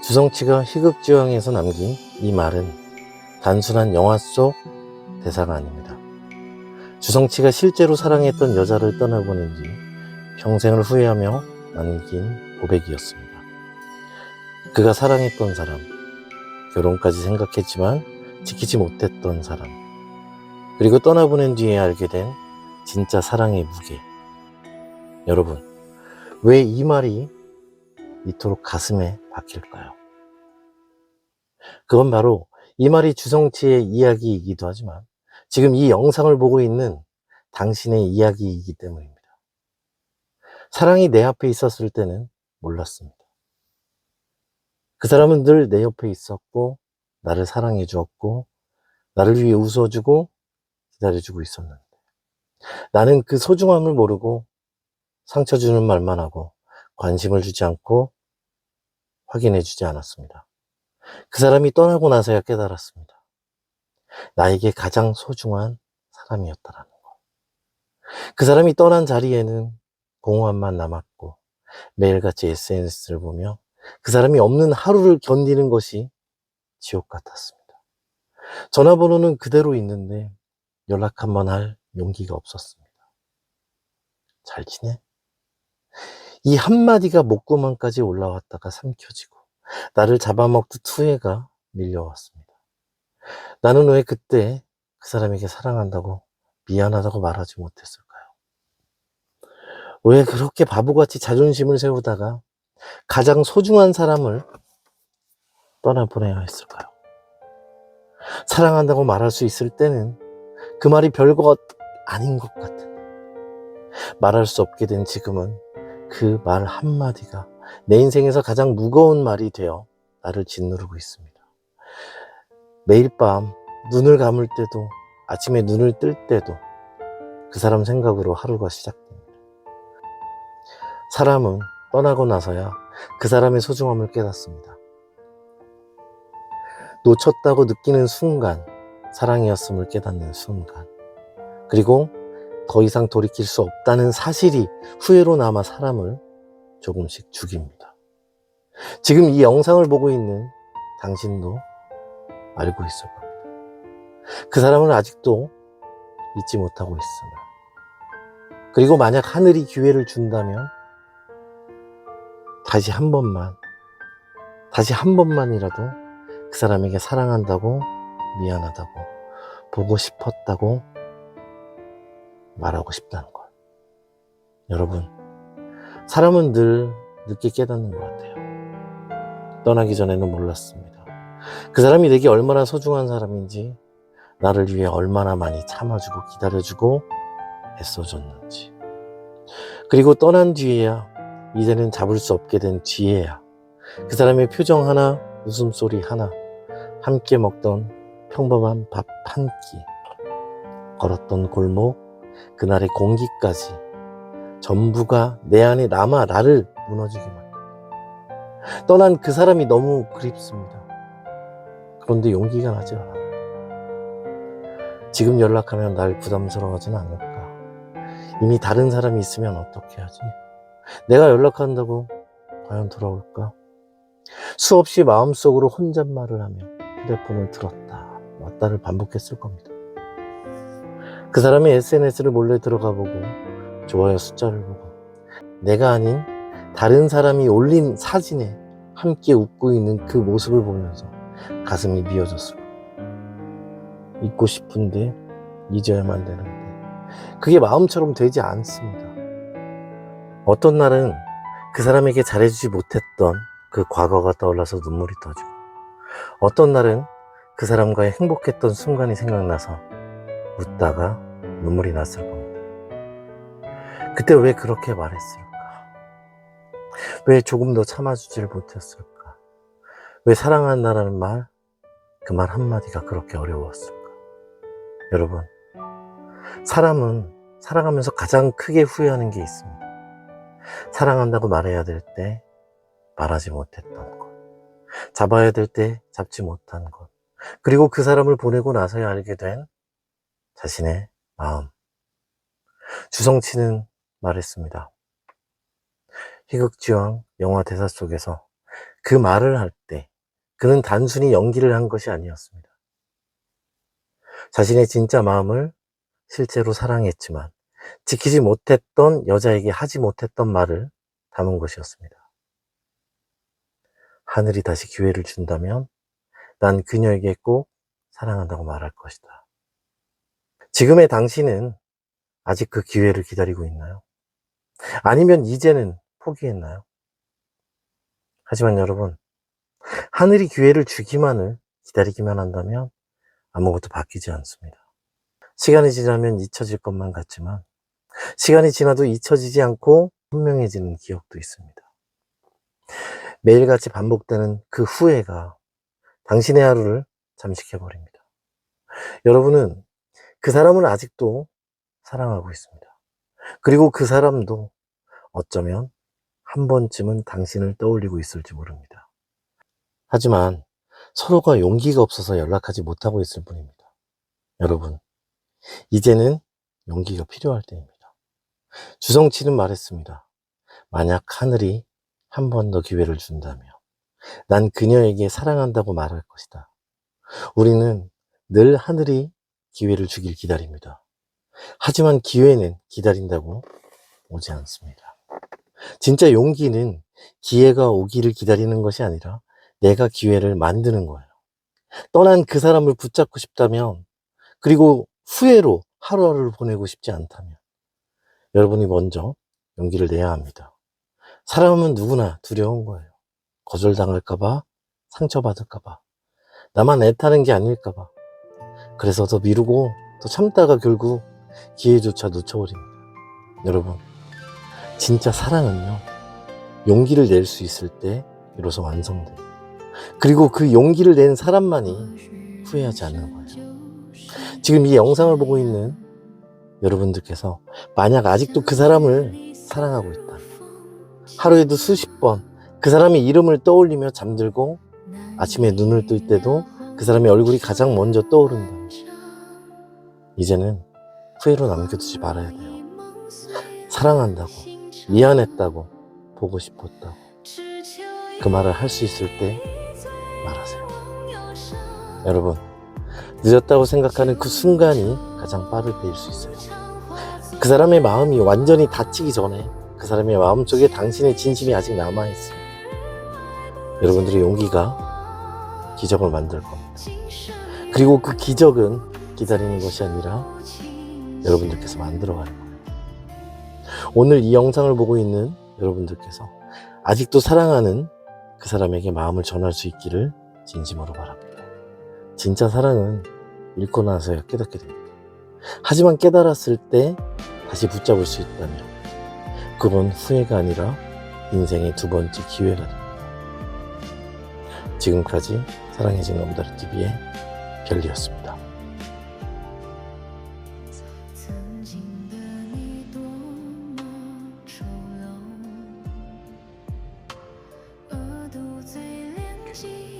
주성치가 희극지왕에서 남긴 이 말은 단순한 영화 속 대사가 아닙니다. 주성치가 실제로 사랑했던 여자를 떠나보낸 뒤 평생을 후회하며 남긴 고백이었습니다. 그가 사랑했던 사람, 결혼까지 생각했지만 지키지 못했던 사람, 그리고 떠나보낸 뒤에 알게 된 진짜 사랑의 무게. 여러분, 왜 이 말이 이토록 가슴에 박힐까요? 그건 바로 이 말이 주성치의 이야기이기도 하지만 지금 이 영상을 보고 있는 당신의 이야기이기 때문입니다. 사랑이 내 앞에 있었을 때는 몰랐습니다. 그 사람은 늘 내 옆에 있었고 나를 사랑해 주었고 나를 위해 웃어주고 기다려주고 있었는데 나는 그 소중함을 모르고 상처 주는 말만 하고 관심을 주지 않고 확인해 주지 않았습니다. 그 사람이 떠나고 나서야 깨달았습니다. 나에게 가장 소중한 사람이었다라는 거. 그 사람이 떠난 자리에는 공허함만 남았고 매일같이 SNS를 보며 그 사람이 없는 하루를 견디는 것이 지옥 같았습니다. 전화번호는 그대로 있는데 연락 한번 할 용기가 없었습니다. 잘 지내? 이 한마디가 목구멍까지 올라왔다가 삼켜지고 나를 잡아먹듯 후회가 밀려왔습니다. 나는 왜 그때 그 사람에게 사랑한다고 미안하다고 말하지 못했을까요? 왜 그렇게 바보같이 자존심을 세우다가 가장 소중한 사람을 떠나보내야 했을까요? 사랑한다고 말할 수 있을 때는 그 말이 별거 아닌 것 같은 말할 수 없게 된 지금은 그 말 한마디가 내 인생에서 가장 무거운 말이 되어 나를 짓누르고 있습니다. 매일 밤 눈을 감을 때도 아침에 눈을 뜰 때도 그 사람 생각으로 하루가 시작됩니다. 사람은 떠나고 나서야 그 사람의 소중함을 깨닫습니다. 놓쳤다고 느끼는 순간, 사랑이었음을 깨닫는 순간, 그리고 더 이상 돌이킬 수 없다는 사실이 후회로 남아 사람을 조금씩 죽입니다. 지금 이 영상을 보고 있는 당신도 알고 있을 겁니다. 그 사람을 아직도 잊지 못하고 있으나, 그리고 만약 하늘이 기회를 준다면 다시 한 번만이라도 그 사람에게 사랑한다고, 미안하다고, 보고 싶었다고 말하고 싶다는 것. 여러분, 사람은 늘 늦게 깨닫는 것 같아요. 떠나기 전에는 몰랐습니다. 그 사람이 내게 얼마나 소중한 사람인지, 나를 위해 얼마나 많이 참아주고 기다려주고 애써줬는지. 그리고 떠난 뒤에야, 이제는 잡을 수 없게 된 뒤에야 그 사람의 표정 하나, 웃음소리 하나, 함께 먹던 평범한 밥 한 끼, 걸었던 골목, 그날의 공기까지 전부가 내 안에 남아 나를 무너지게 만듭니다. 떠난 그 사람이 너무 그립습니다. 그런데 용기가 나지 않아요. 지금 연락하면 날 부담스러워하진 않을까? 이미 다른 사람이 있으면 어떻게 하지? 내가 연락한다고 과연 돌아올까? 수없이 마음속으로 혼잣말을 하며 휴대폰을 들었다 놨다를 반복했을 겁니다. 그 사람의 SNS를 몰래 들어가 보고 좋아요 숫자를 보고 내가 아닌 다른 사람이 올린 사진에 함께 웃고 있는 그 모습을 보면서 가슴이 미어졌을 겁니다. 잊고 싶은데 잊어야만 되는데 그게 마음처럼 되지 않습니다. 어떤 날은 그 사람에게 잘해주지 못했던 그 과거가 떠올라서 눈물이 터지고, 어떤 날은 그 사람과의 행복했던 순간이 생각나서 웃다가 눈물이 났을 겁니다. 그때 왜 그렇게 말했을까? 왜 조금 더 참아주지를 못했을까? 왜 사랑한다라는 말, 그 말 한마디가 그렇게 어려웠을까? 여러분, 사람은 살아가면서 가장 크게 후회하는 게 있습니다. 사랑한다고 말해야 될 때 말하지 못했던 것, 잡아야 될 때 잡지 못한 것, 그리고 그 사람을 보내고 나서야 알게 된 자신의 마음. 주성치는 말했습니다. 희극지왕 영화 대사 속에서 그 말을 할 때 그는 단순히 연기를 한 것이 아니었습니다. 자신의 진짜 마음을 실제로 사랑했지만 지키지 못했던 여자에게 하지 못했던 말을 담은 것이었습니다. 하늘이 다시 기회를 준다면 난 그녀에게 꼭 사랑한다고 말할 것이다. 지금의 당신은 아직 그 기회를 기다리고 있나요? 아니면 이제는 포기했나요? 하지만 여러분, 하늘이 기회를 주기만을 기다리기만 한다면 아무것도 바뀌지 않습니다. 시간이 지나면 잊혀질 것만 같지만 시간이 지나도 잊혀지지 않고 분명해지는 기억도 있습니다. 매일같이 반복되는 그 후회가 당신의 하루를 잠식해버립니다. 여러분은 그 사람을 아직도 사랑하고 있습니다. 그리고 그 사람도 어쩌면 한 번쯤은 당신을 떠올리고 있을지 모릅니다. 하지만 서로가 용기가 없어서 연락하지 못하고 있을 뿐입니다. 여러분, 이제는 용기가 필요할 때입니다. 주성치는 말했습니다. 만약 하늘이 한 번 더 기회를 준다면 난 그녀에게 사랑한다고 말할 것이다. 우리는 늘 하늘이 기회를 주길 기다립니다. 하지만 기회는 기다린다고 오지 않습니다. 진짜 용기는 기회가 오기를 기다리는 것이 아니라 내가 기회를 만드는 거예요. 떠난 그 사람을 붙잡고 싶다면, 그리고 후회로 하루하루를 보내고 싶지 않다면 여러분이 먼저 용기를 내야 합니다. 사람은 누구나 두려운 거예요. 거절당할까봐, 상처받을까봐, 나만 애타는 게 아닐까봐. 그래서 더 미루고 더 참다가 결국 기회조차 놓쳐버립니다. 여러분, 진짜 사랑은요, 용기를 낼 수 있을 때 비로소 완성돼요. 그리고 그 용기를 낸 사람만이 후회하지 않는 거예요. 지금 이 영상을 보고 있는 여러분들께서 만약 아직도 그 사람을 사랑하고 있다, 하루에도 수십 번 그 사람의 이름을 떠올리며 잠들고 아침에 눈을 뜰 때도 그 사람의 얼굴이 가장 먼저 떠오른다면 이제는 후회로 남겨두지 말아야 돼요. 사랑한다고, 미안했다고, 보고 싶었다고 그 말을 할 수 있을 때 말하세요. 여러분, 늦었다고 생각하는 그 순간이 가장 빠를 때일 수 있어요. 그 사람의 마음이 완전히 닫히기 전에 그 사람의 마음속에 당신의 진심이 아직 남아있어요. 여러분들의 용기가 기적을 만들 겁니다. 그리고 그 기적은 기다리는 것이 아니라 여러분들께서 만들어가는 거예요. 오늘 이 영상을 보고 있는 여러분들께서 아직도 사랑하는 그 사람에게 마음을 전할 수 있기를 진심으로 바랍니다. 진짜 사랑은 잃고 나서야 깨닫게 됩니다. 하지만 깨달았을 때 다시 붙잡을 수 있다면 그건 후회가 아니라 인생의 두 번째 기회가 됩니다. 지금까지 사랑의 징검다리TV의 별리였습니다.最亮起